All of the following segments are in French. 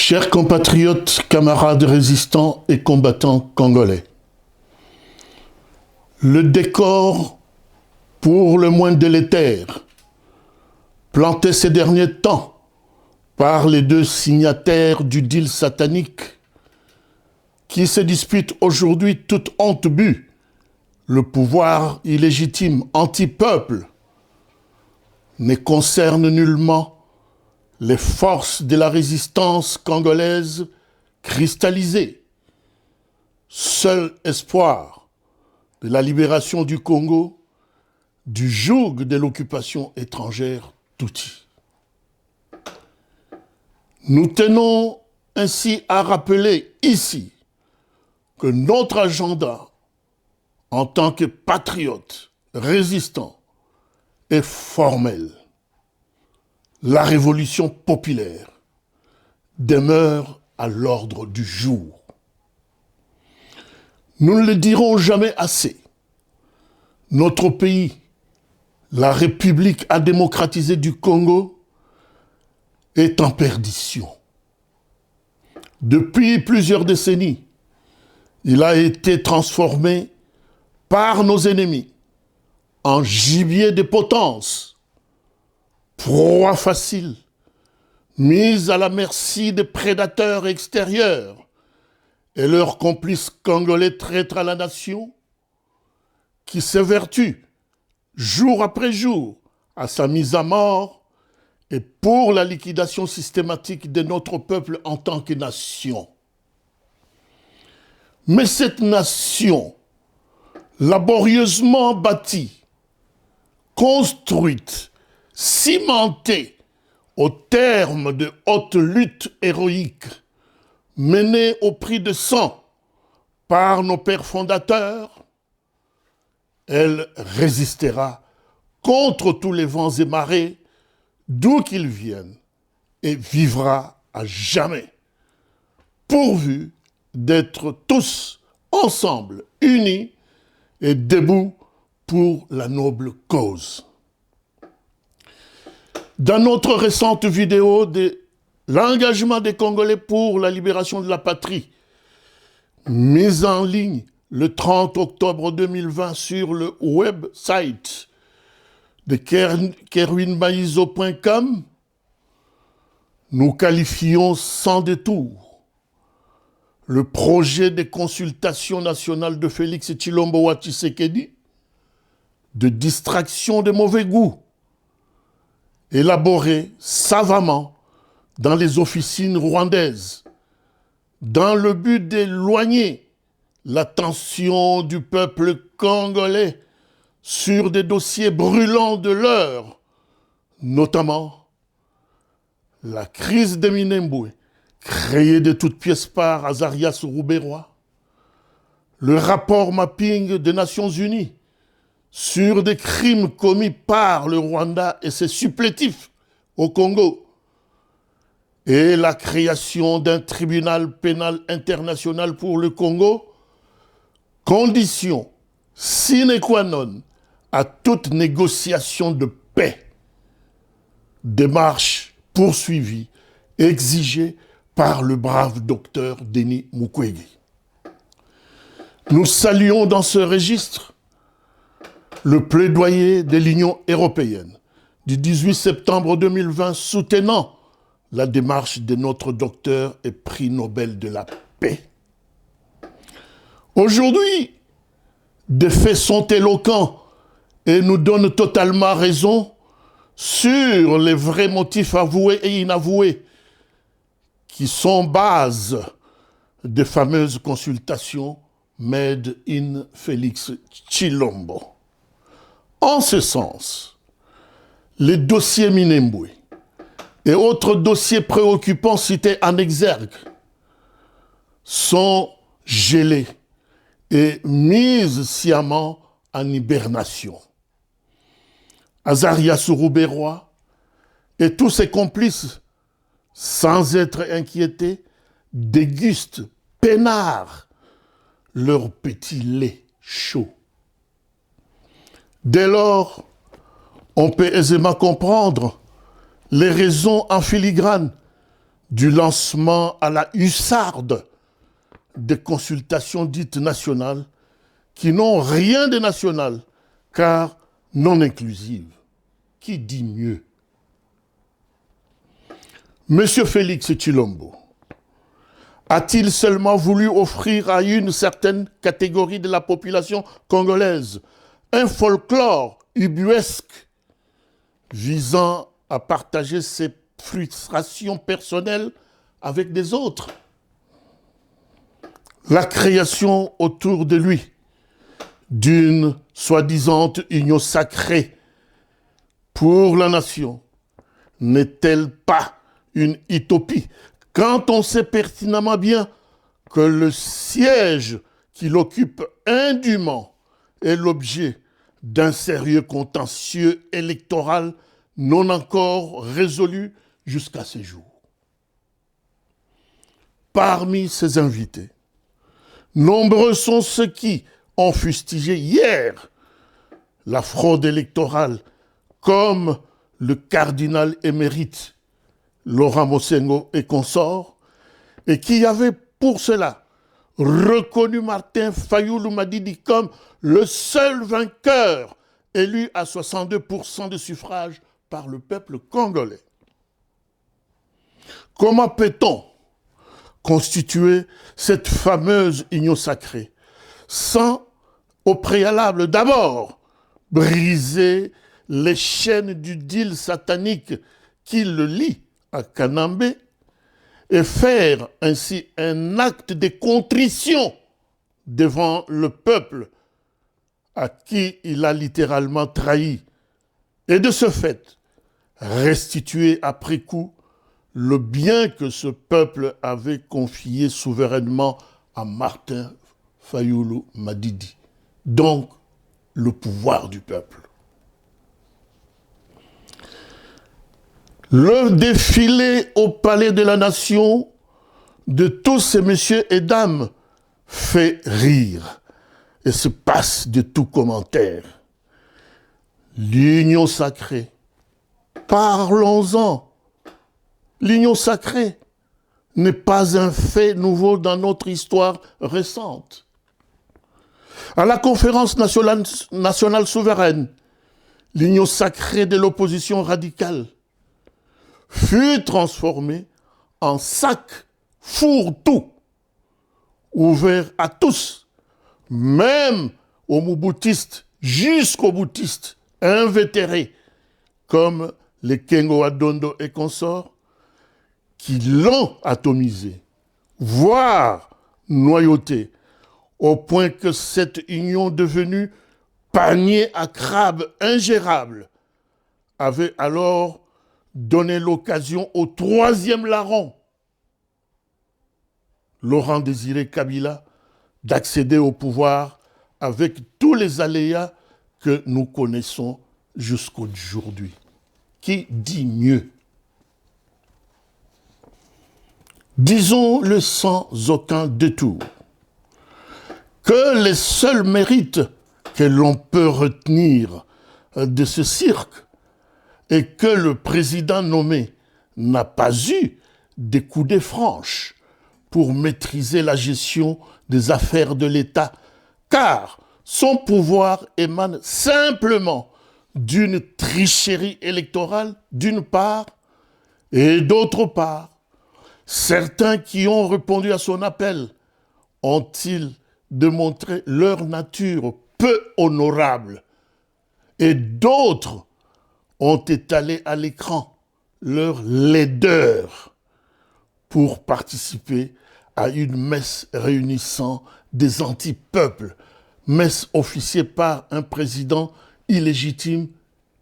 Chers compatriotes, camarades résistants et combattants congolais, le décor pour le moins délétère, planté ces derniers temps par les deux signataires du deal satanique qui se disputent aujourd'hui toute honte bue, le pouvoir illégitime anti-peuple, ne concerne nullement les forces de la résistance congolaise cristallisées. Seul espoir de la libération du Congo, du joug de l'occupation étrangère d'outils. Nous tenons ainsi à rappeler ici que notre agenda en tant que patriotes résistants est formel. La révolution populaire demeure à l'ordre du jour. Nous ne le dirons jamais assez. Notre pays, la République à démocratiser du Congo, est en perdition. Depuis plusieurs décennies, il a été transformé par nos ennemis en gibier de potence, proie facile, mise à la merci des prédateurs extérieurs et leurs complices congolais traîtres à la nation, qui s'évertuent jour après jour à sa mise à mort et pour la liquidation systématique de notre peuple en tant que nation. Mais cette nation, laborieusement bâtie, construite, cimentée au terme de hautes luttes héroïques menées au prix de sang par nos pères fondateurs, elle résistera contre tous les vents et marées, d'où qu'ils viennent, et vivra à jamais, pourvu d'être tous ensemble, unis et debout pour la noble cause. Dans notre récente vidéo de l'engagement des Congolais pour la libération de la patrie, mise en ligne le 30 octobre 2020 sur le website de kerwinmaizo.com, nous qualifions sans détour le projet de consultation nationale de Félix Tshilombo Tshisekedi de distraction de mauvais goût, élaboré savamment dans les officines rwandaises, dans le but d'éloigner l'attention du peuple congolais sur des dossiers brûlants de l'heure, notamment la crise de Minembwe, créée de toutes pièces par Azarias Ruberwa, le rapport mapping des Nations Unies sur des crimes commis par le Rwanda et ses supplétifs au Congo, et la création d'un tribunal pénal international pour le Congo, condition sine qua non à toute négociation de paix. Démarche poursuivie, exigée par le brave docteur Denis Mukwege. Nous saluons dans ce registre le plaidoyer de l'Union européenne du 18 septembre 2020 soutenant la démarche de notre docteur et prix Nobel de la paix. Aujourd'hui, des faits sont éloquents et nous donnent totalement raison sur les vrais motifs avoués et inavoués qui sont base des fameuses consultations Made in Félix Tshilombo. En ce sens, les dossiers Minembwe et autres dossiers préoccupants cités en exergue sont gelés et mis sciemment en hibernation. Azarias Ruberwa et tous ses complices, sans être inquiétés, dégustent peinards leur petit lait chaud. Dès lors, on peut aisément comprendre les raisons en filigrane du lancement à la hussarde des consultations dites nationales qui n'ont rien de national, car non inclusives. Qui dit mieux? Monsieur Félix Tshilombo a-t-il seulement voulu offrir à une certaine catégorie de la population congolaise un folklore ubuesque visant à partager ses frustrations personnelles avec des autres? La création autour de lui d'une soi-disant union sacrée pour la nation n'est-elle pas une utopie quand on sait pertinemment bien que le siège qu'il occupe indûment est l'objet d'un sérieux contentieux électoral non encore résolu jusqu'à ces jours? Parmi ses invités, nombreux sont ceux qui ont fustigé hier la fraude électorale, comme le cardinal émérite Laurent Mosengo et consorts, et qui avaient pour cela reconnu Martin Fayoulou Madidi comme le seul vainqueur élu à 62% de suffrages par le peuple congolais. Comment peut-on constituer cette fameuse union sacrée sans, au préalable, d'abord briser les chaînes du deal satanique qui le lie à Kanambé et faire ainsi un acte de contrition devant le peuple à qui il a littéralement trahi, et de ce fait restituer après coup le bien que ce peuple avait confié souverainement à Martin Fayoulou Madidi, donc le pouvoir du peuple. Le défilé au palais de la nation de tous ces messieurs et dames fait rire et se passe de tout commentaire. L'union sacrée, parlons-en. L'union sacrée n'est pas un fait nouveau dans notre histoire récente. À la conférence nationale souveraine, l'union sacrée de l'opposition radicale fut transformée en sac fourre-tout, ouvert à tous, même aux mouboutistes jusqu'aux boutistes invétérés, comme les Kengo Adondo et consorts, qui l'ont atomisé, voire noyauté, au point que cette union devenue panier à crabes ingérable avait alors donné l'occasion au troisième larron, Laurent Désiré Kabila, d'accéder au pouvoir avec tous les aléas que nous connaissons jusqu'aujourd'hui. Qui dit mieux? Disons-le sans aucun détour, que les seuls mérites que l'on peut retenir de ce cirque est que le président nommé n'a pas eu des coudées franches pour maîtriser la gestion des affaires de l'État, car son pouvoir émane simplement d'une tricherie électorale d'une part, et d'autre part, certains qui ont répondu à son appel ont-ils démontré leur nature peu honorable, et d'autres ont étalé à l'écran leur laideur pour participer à une messe réunissant des anti-peuples, messe officiée par un président illégitime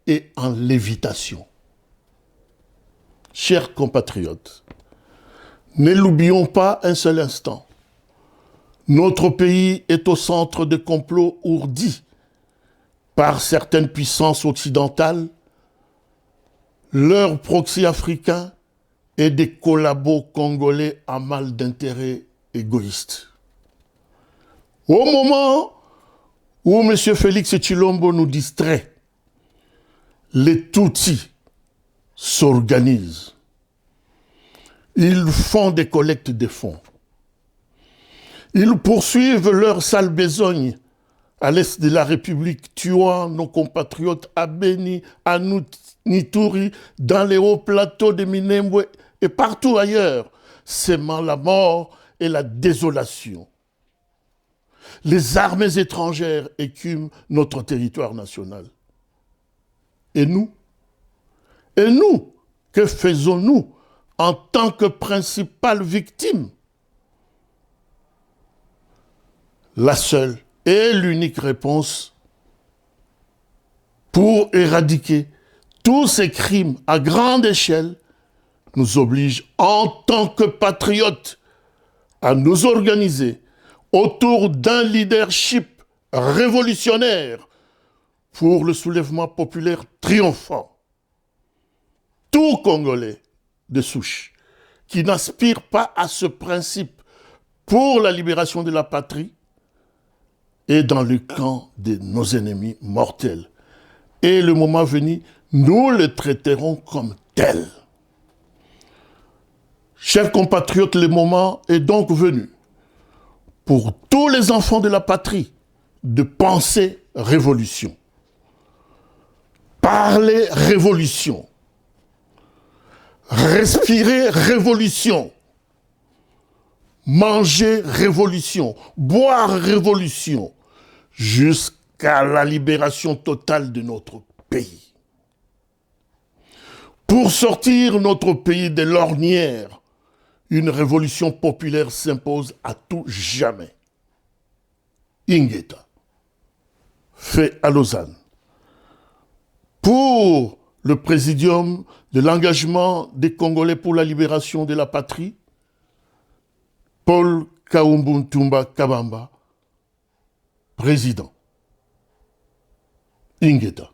et en lévitation. Chers compatriotes, ne l'oublions pas un seul instant. Notre pays est au centre de complots ourdis par certaines puissances occidentales, leurs proxys africains et des collabos congolais à mal d'intérêts égoïstes. Au moment où M. Félix Tshilombo nous distrait, les Tutsis s'organisent. Ils font des collectes de fonds. Ils poursuivent leur sale besogne à l'est de la République, tuant nos compatriotes à Beni, à Nituri, dans les hauts plateaux de Minembwe et partout ailleurs, sémant la mort et la désolation. Les armées étrangères écument notre territoire national. Et nous, que faisons-nous en tant que principales victimes? La seule et l'unique réponse pour éradiquer tous ces crimes à grande échelle nous oblige en tant que patriotes à nous organiser autour d'un leadership révolutionnaire pour le soulèvement populaire triomphant. Tout Congolais de souche qui n'aspire pas à ce principe pour la libération de la patrie est dans le camp de nos ennemis mortels. Et le moment venu, nous le traiterons comme tel. Chers compatriotes, le moment est donc venu pour tous les enfants de la patrie de penser révolution, parler révolution, respirer révolution, manger révolution, boire révolution, jusqu'à la libération totale de notre pays. Pour sortir notre pays de l'ornière, une révolution populaire s'impose à tout jamais. Ingeta, fait à Lausanne. Pour le Présidium de l'engagement des Congolais pour la libération de la patrie, Paul Kaumbu Ntumba Kabamba, président. Ingeta.